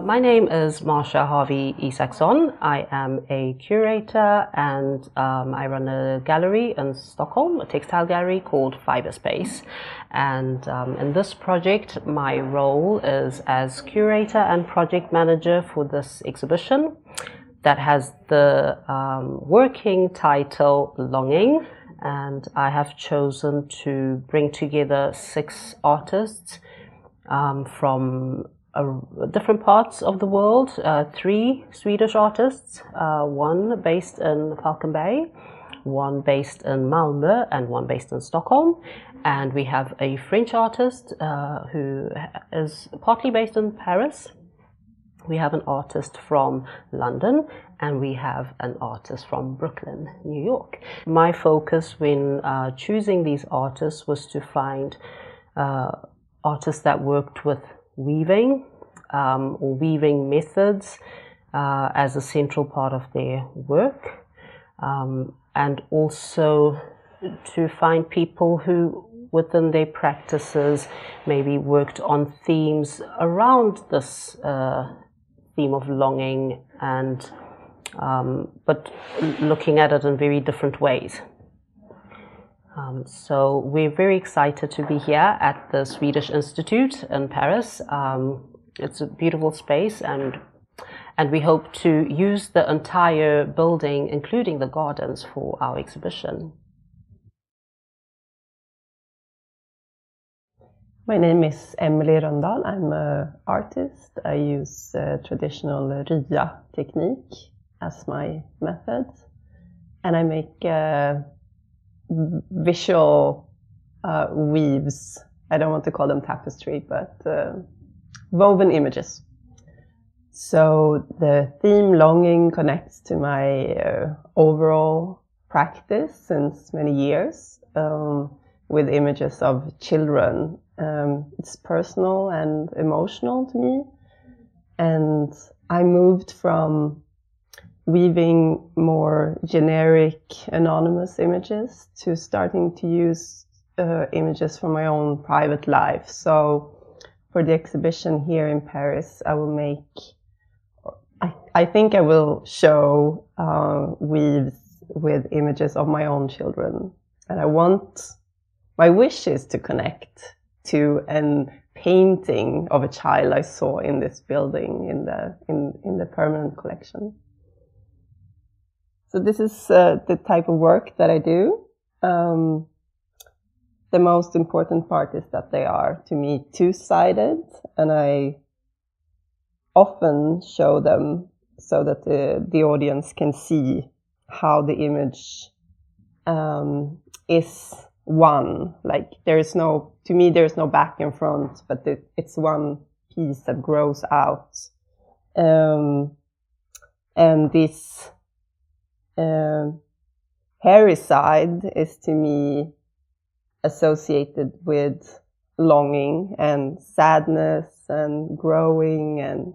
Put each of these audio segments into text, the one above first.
My name is Marsha Harvey Isaksson. I am a curator and I run a gallery in Stockholm, a textile gallery called Fiberspace. And in this project, my role is as curator and project manager for this exhibition that has the working title Longing. And I have chosen to bring together 6 artists from different parts of the world, 3 Swedish artists, one based in Falkenberg, one based in Malmö, and one based in Stockholm. And we have a French artist who is partly based in Paris. We have an artist from London, and we have an artist from Brooklyn, New York. My focus when choosing these artists was to find artists that worked with weaving or weaving methods as a central part of their work, and also to find people who within their practices maybe worked on themes around this theme of longing, and but looking at it in very different ways. So we're very excited to be here at the Swedish Institut in Paris. It's a beautiful space, and we hope to use the entire building, including the gardens, for our exhibition. My name is Emily Rönndahl. I'm an artist. I use traditional RIA technique as my method, and I make visual weaves. I don't want to call them tapestry, but woven images. So the theme longing connects to my overall practice since many years with images of children. It's personal and emotional to me, and I moved from weaving more generic anonymous images to starting to use images from my own private life. So for the exhibition here in Paris, I will make, I think I will show weaves with images of my own children. And my wish is to connect to a painting of a child I saw in this building in the permanent collection. So this is the type of work that I do. The most important part is that they are, to me, two-sided, and I often show them so that the audience can see how the image is one. Like to me, there is no back and front, but it's one piece that grows out. And this hairy side is, to me, associated with longing and sadness and growing and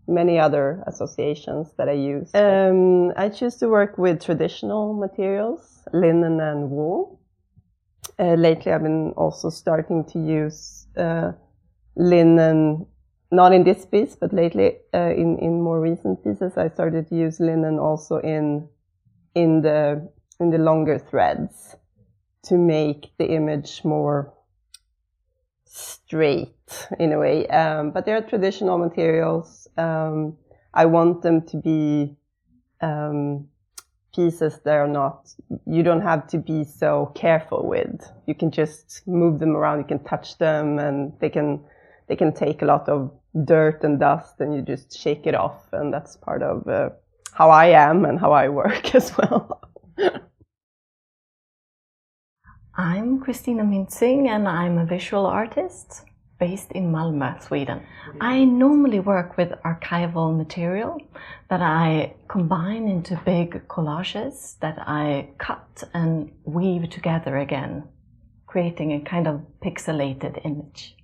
many other associations that I use. I choose to work with traditional materials, linen and wool. Lately I've been also starting to use linen, not in this piece, but lately in more recent pieces I started to use linen also in the longer threads to make the image more straight in a way. But they are traditional materials. I want them to be pieces that are not, you don't have to be so careful with. You can just move them around, you can touch them, and they can take a lot of dirt and dust, and you just shake it off. And that's part of how I am and how I work as well. I'm Kristina Mintzing, and I'm a visual artist based in Malmö, Sweden. I normally work with archival material that I combine into big collages that I cut and weave together again, creating a kind of pixelated image.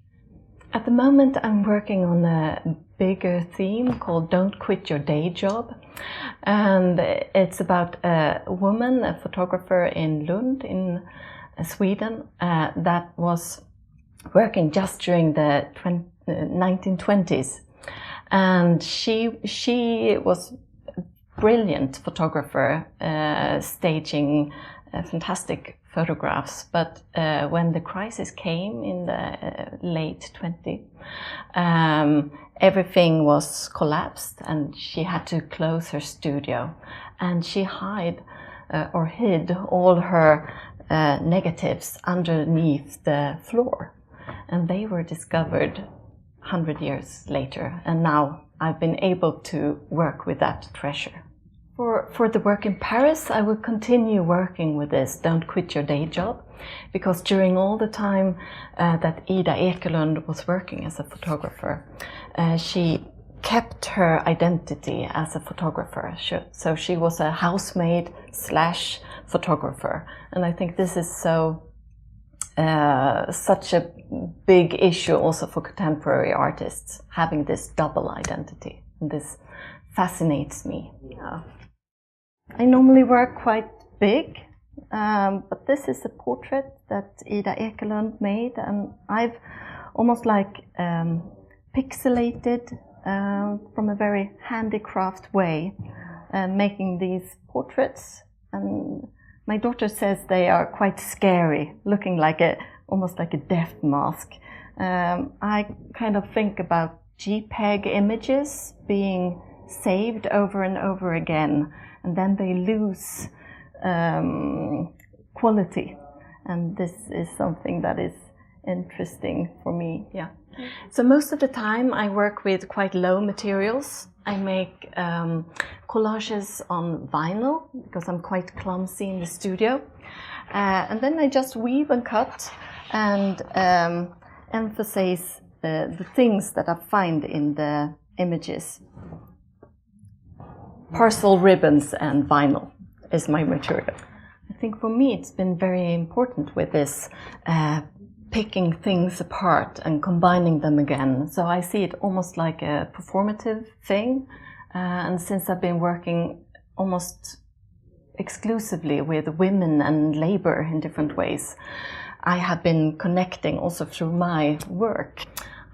At the moment, I'm working on a bigger theme called Don't Quit Your Day Job. And it's about a woman, a photographer in Lund, in Sweden, that was working just during the 1920s and she was a brilliant photographer, staging fantastic photographs. But when the crisis came in the late 20s, everything was collapsed, and she had to close her studio, and she hid all her negatives underneath the floor, and they were discovered 100 years later, and now I've been able to work with that treasure. For the work in Paris, I will continue working with this Don't Quit Your Day Job, because during all the time that Ida Ekelund was working as a photographer, she kept her identity as a photographer. So she was a housemaid / photographer, and I think this is such a big issue also for contemporary artists, having this double identity, and this fascinates me. I normally work quite big, but this is a portrait that Ida Ekelund made, and I've almost like pixelated from a very handicraft way, making these portraits. And my daughter says they are quite scary, looking like almost like a death mask. I kind of think about JPEG images being saved over and over again, and then they lose quality. And this is something that is interesting for me. Yeah. So most of the time I work with quite low materials. I make collages on vinyl because I'm quite clumsy in the studio. And then I just weave and cut and emphasize the things that I find in the images. Parcel ribbons and vinyl is my material. I think for me it's been very important with this picking things apart and combining them again. So I see it almost like a performative thing. And since I've been working almost exclusively with women and labor in different ways, I have been connecting also through my work.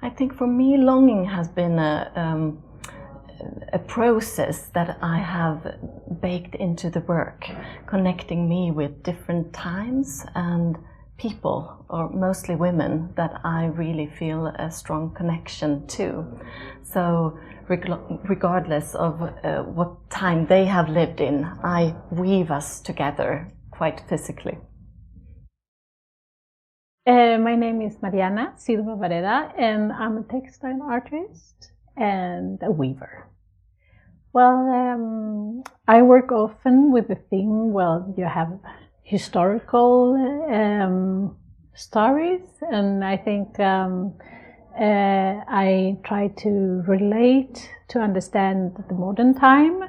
I think for me longing has been a process that I have baked into the work, connecting me with different times and people, or mostly women, that I really feel a strong connection to. So regardless of what time they have lived in, I weave us together quite physically. My name is Mariana Silva Vareda, and I'm a textile artist and a weaver. Well, I work often with the theme, you have historical stories, and I think I try to relate to understand the modern time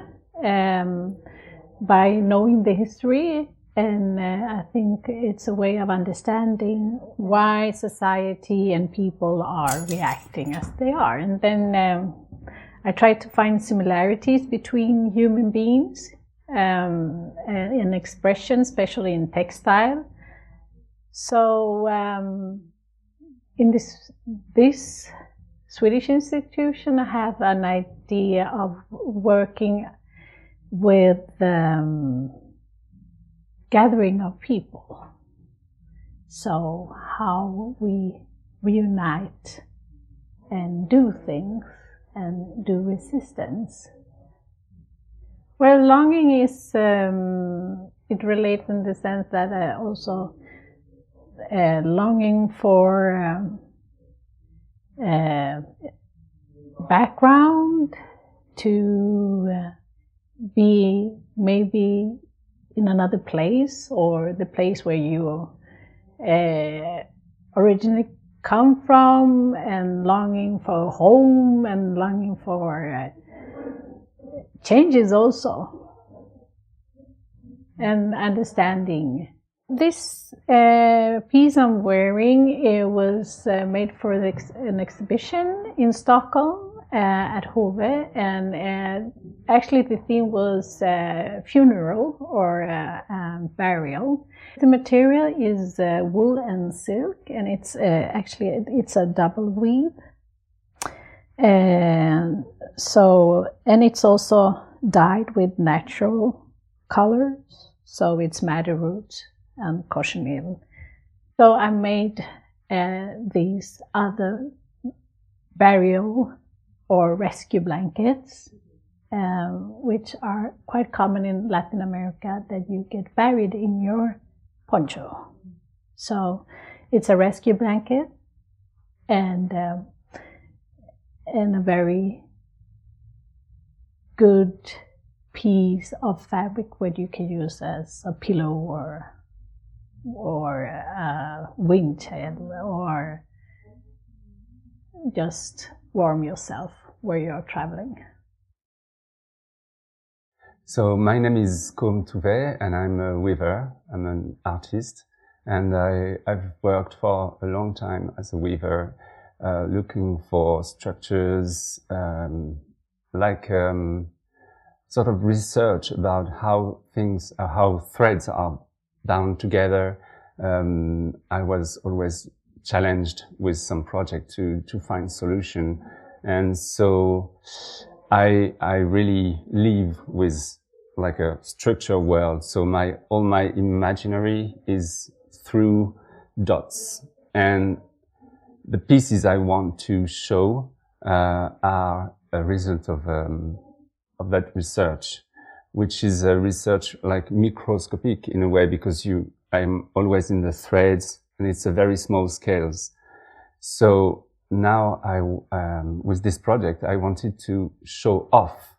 by knowing the history, and I think it's a way of understanding why society and people are reacting as they are. And then I try to find similarities between human beings in expression, especially in textile. So in this Swedish institution, I have an idea of working with gathering of people. So how we reunite and do things and do resistance. Well, longing is, it relates in the sense that also longing for background, to be maybe in another place, or the place where you originally come from, and longing for home, and longing for changes also, and understanding. This piece I'm wearing, it was made for an exhibition in Stockholm at Hove, and actually the theme was funeral or burial. The material is wool and silk, and it's actually it's a double weave. And it's also dyed with natural colors, so it's madder root and cochineal. So I made these other burial or rescue blankets, which are quite common in Latin America, that you get buried in your poncho. So it's a rescue blanket and a very good piece of fabric what you can use as a pillow or a wingtail, or just warm yourself where you're traveling. So my name is Com Touvet and I'm a weaver. I'm an artist, and I've worked for a long time as a weaver, looking for structures, sort of research about how threads are bound together. I was always challenged with some project to find solution, and so I really live with like a structure world. So all my imaginary is through dots, and the pieces I want to show are a result of that research, which is a research like microscopic in a way, because I'm always in the threads and it's a very small scales. So now with this project, I wanted to show off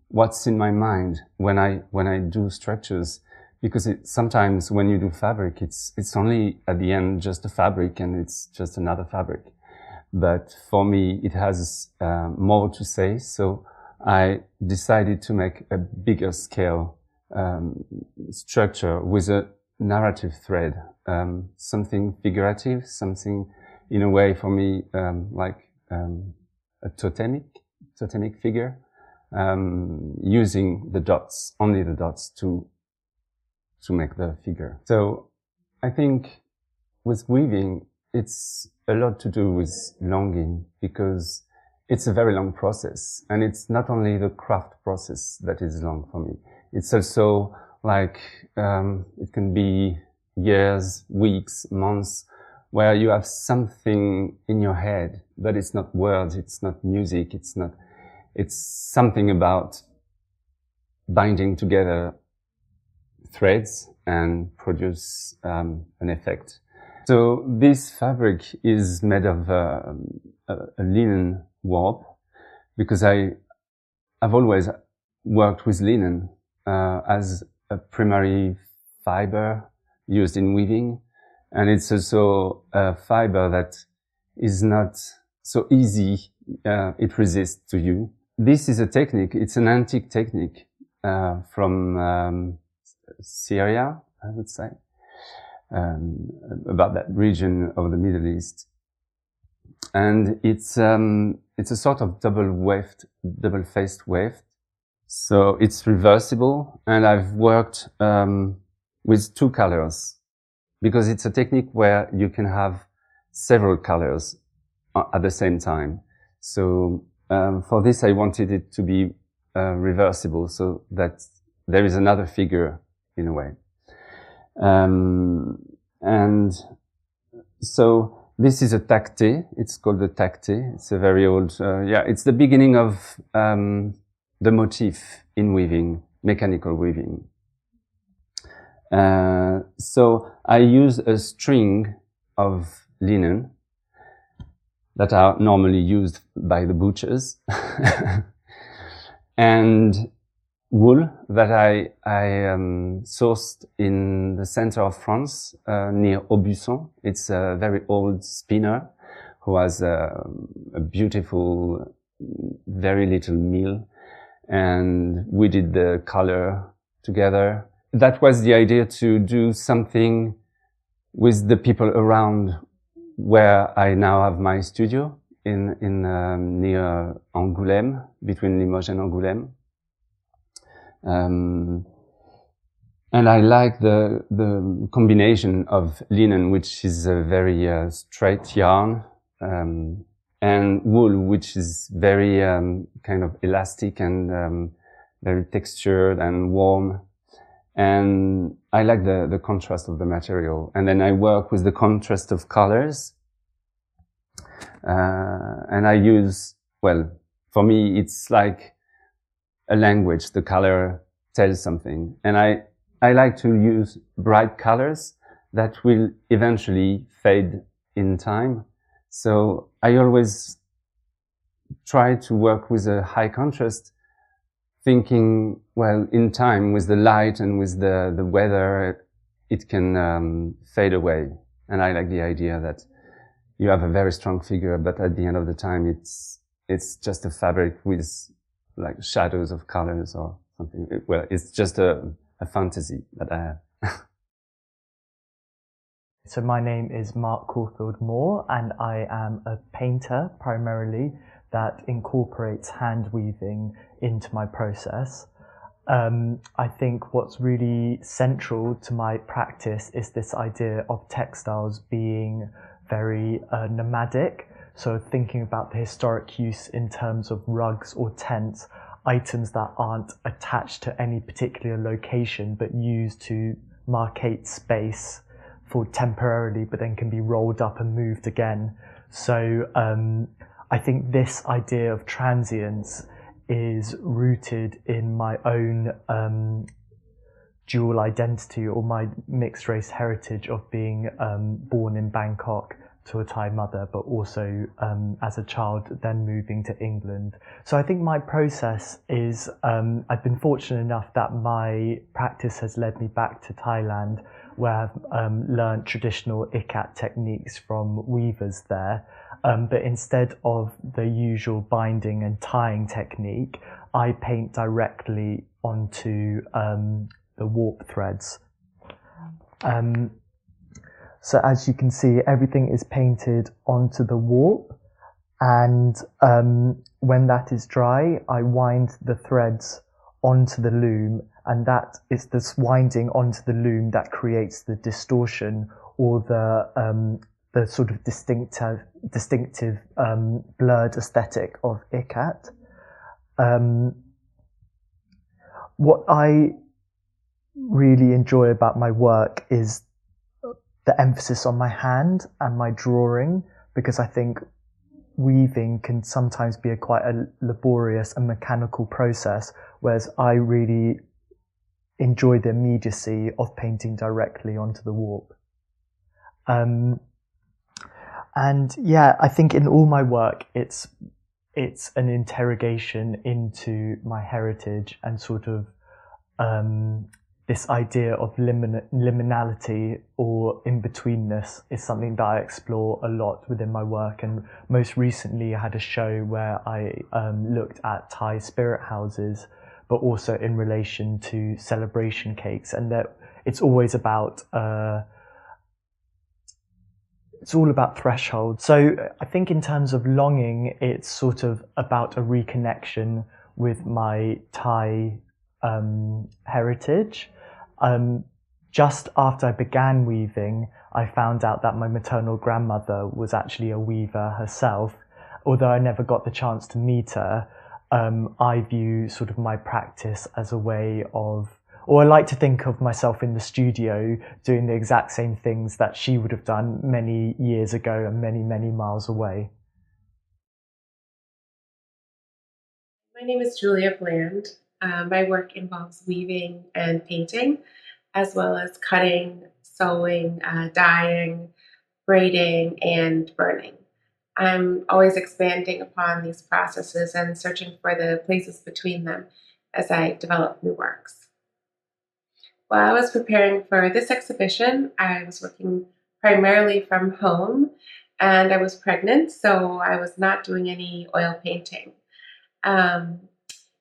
what's in my mind when I do structures, because sometimes when you do fabric, it's only at the end just a fabric and it's just another fabric. But for me, it has more to say. So I decided to make a bigger scale structure with a narrative thread, something figurative, something in a way for me like a totemic figure, using the dots, only the dots to make the figure. So I think with weaving, it's a lot to do with longing, because it's a very long process, and it's not only the craft process that is long for me. It's also like it can be years, weeks, months, where you have something in your head, but it's not words, it's not music, it's something about binding together threads and produce an effect. So this fabric is made of a linen warp, because I've always worked with linen as a primary fiber used in weaving, and it's also a fiber that is not so easy, it resists to you. This is a technique, it's an antique technique from Syria, I would say, about that region of the Middle East. And it's a sort of double-faced weft. So it's reversible, and I've worked with two colors, because it's a technique where you can have several colors at the same time. So for this, I wanted it to be reversible, so that there is another figure in a way. And so this is a tacté. It's called the tacté. It's a very old, it's the beginning of the motif in weaving, mechanical weaving. So I use a string of linen that are normally used by the butchers and wool that I sourced in the center of France, near Aubusson. It's a very old spinner who has a beautiful, very little mill, and we did the color together. That was the idea, to do something with the people around where I now have my studio in near Angoulême, between Limoges and Angoulême. And I like the combination of linen, which is a very straight yarn, and wool, which is very kind of elastic and very textured and warm. And I like the contrast of the material. And then I work with the contrast of colors. And I use, well, for me, it's like a language. The color tells something. And I like to use bright colors that will eventually fade in time. So I always try to work with a high contrast, thinking, well, in time, with the light and with the weather, it can fade away. And I like the idea that you have a very strong figure, but at the end of the time, it's just a fabric with like shadows of colors or something. Well, it's just a fantasy that I have. So my name is Mark Caulfield Moore, and I am a painter primarily that incorporates hand weaving into my process. I think what's really central to my practice is this idea of textiles being very nomadic. So thinking about the historic use in terms of rugs or tents, items that aren't attached to any particular location but used to marcate space for temporarily, but then can be rolled up and moved again. So I think this idea of transience is rooted in my own dual identity, or my mixed race heritage of being born in Bangkok to a Thai mother, but also as a child then moving to England. So I think my process is, I've been fortunate enough that my practice has led me back to Thailand, where I've learned traditional ikat techniques from weavers there. But instead of the usual binding and tying technique, I paint directly onto the warp threads. So as you can see, everything is painted onto the warp, and when that is dry, I wind the threads onto the loom, and that is this winding onto the loom that creates the distortion, or the sort of distinctive blurred aesthetic of ikat. What I really enjoy about my work is the emphasis on my hand and my drawing, because I think weaving can sometimes be quite a laborious and mechanical process, whereas I really enjoy the immediacy of painting directly onto the warp. And yeah, I think in all my work, it's an interrogation into my heritage, and sort of this idea of liminality or in-betweenness is something that I explore a lot within my work. And most recently I had a show where I looked at Thai spirit houses, but also in relation to celebration cakes, and that it's always about it's all about threshold. So I think in terms of longing, it's sort of about a reconnection with my Thai heritage. Just after I began weaving, I found out that my maternal grandmother was actually a weaver herself. Although I never got the chance to meet her, I view sort of my practice as a way of, or I like to think of myself in the studio doing the exact same things that she would have done many years ago and many, many miles away. My name is Julia Bland. My work involves weaving and painting, as well as cutting, sewing, dyeing, braiding, and burning. I'm always expanding upon these processes and searching for the places between them as I develop new works. While I was preparing for this exhibition, I was working primarily from home, and I was pregnant, so I was not doing any oil painting.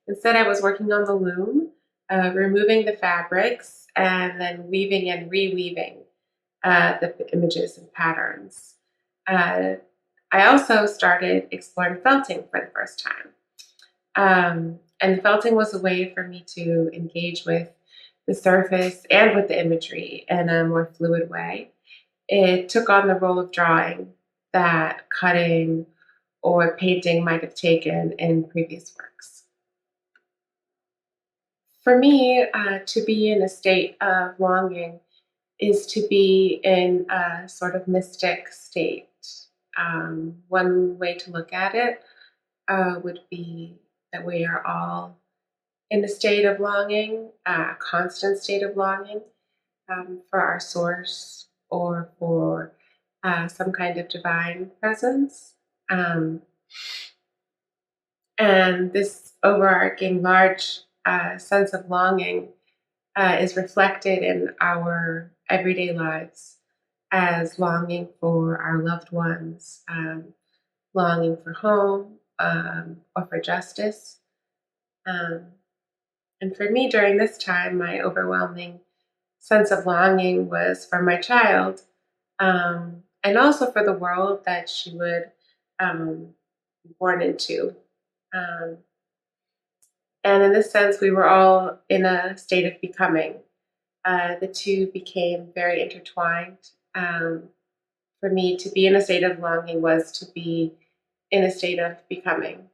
Instead, I was working on the loom, removing the fabrics, and then weaving and reweaving the images and patterns. I also started exploring felting for the first time. And the felting was a way for me to engage with the surface and with the imagery in a more fluid way. It took on the role of drawing, that cutting or painting might have taken in previous works. For me, to be in a state of longing is to be in a sort of mystic state. One way to look at it would be that we are all in a state of longing, a constant state of longing for our source or for some kind of divine presence. And this overarching large sense of longing is reflected in our everyday lives as longing for our loved ones, longing for home or for justice. And for me, during this time, my overwhelming sense of longing was for my child, and also for the world that she would be born into. And in this sense, we were all in a state of becoming. The two became very intertwined. For me, to be in a state of longing was to be in a state of becoming.